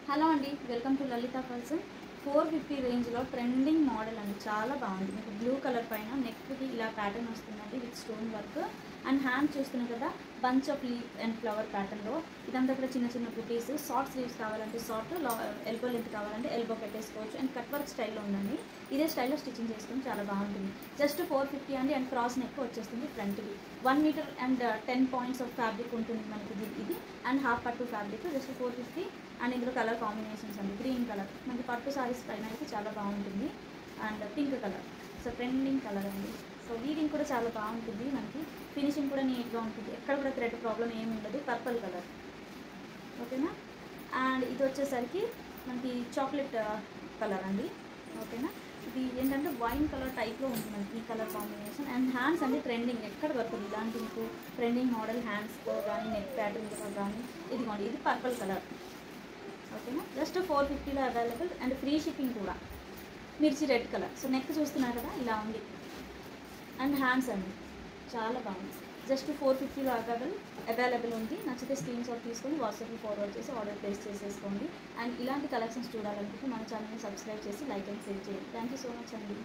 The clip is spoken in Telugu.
హలో అండి, వెల్కమ్ టు లలిత కల్సన్. 450 రేంజ్లో ట్రెండింగ్ మోడల్ అండి, చాలా బాగుంది. మీకు బ్లూ కలర్ పైన నెక్కి ఇలా ప్యాటర్న్ వస్తుందండి with stone work. And hand చూస్తున్నాం కదా, bunch of leaf and flower ప్యాటర్న్లో. ఇదంతా కూడా చిన్న చిన్న బుటీస్. షార్ట్ స్లీవ్స్ కావాలంటే షార్ట్, ఎల్బో లెంత్ కావాలంటే ఎల్బో పెట్టేసుకోవచ్చు. అండ్ కట్ వర్క్ స్టైల్లో ఉందండి. ఇదే స్టైల్లో స్టిచ్చింగ్ చేసుకుని చాలా బాగుంటుంది. జస్ట్ 450 అండి. అండ్ క్రాస్ నెక్ వచ్చేస్తుంది ఫ్రంట్కి. 1 meter and 10 points of fabric ఉంటుంది మనకి ఇది. అండ్ హాఫ్ పట్టు ఫ్యాబ్రిక్ జస్ట్ 450. అండ్ ఇందులో కలర్ కాంబినేషన్స్ అండి, గ్రీన్ కలర్ మనకి పట్టు సారీస్ పైన అయితే చాలా బాగుంటుంది. And pink colour, so trending colour అండి. సో వీవింగ్ కూడా చాలా బాగుంటుంది, మనకి ఫినిషింగ్ కూడా నీట్గా ఉంటుంది, ఎక్కడ కూడా థ్రెడ్ ప్రాబ్లం ఏమి ఉండదు. పర్పుల్ కలర్, ఓకేనా. అండ్ ఇది వచ్చేసరికి మనకి చాక్లెట్ కలర్ అండి, ఓకేనా. ఇది ఏంటంటే వైన్ కలర్ టైప్లో ఉంటుంది ఈ కలర్ కాంబినేషన్. అండ్ హ్యాండ్స్ అంటే ట్రెండింగ్ ఎక్కడ పడుతుంది, ఇలాంటి మీకు ట్రెండింగ్ మోడల్ హ్యాండ్స్తో కానీ నెక్ ప్యాటర్న్తో కానీ. ఇదిగోండి, ఇది పర్పుల్ కలర్, ఓకేనా. జస్ట్ 450లో అవైలబుల్. అండ్ ఫ్రీ షిప్పింగ్ కూడా. మిర్చి రెడ్ కలర్. సో నెక్ చూస్తున్నారు కదా, ఇలా ఉంది. అండ్ హ్యాండ్స్ అండి చాలా బాగుంది. జస్ట్ 450లో అవైలబుల్ ఉంది. నచ్చితే స్క్రీన్ షాట్ తీసుకొని వాట్సాప్లో ఫార్వర్డ్ చేసి ఆర్డర్ ప్లేస్ చేసేసుకోండి. అండ్ ఇలాంటి కలెక్షన్స్ చూడాలనుకుంటే మన ఛానల్ని సబ్స్క్రైబ్ చేసి లైక్ అండ్ షేర్ చేయండి. థ్యాంక్ యూ సో మచ్ అండి.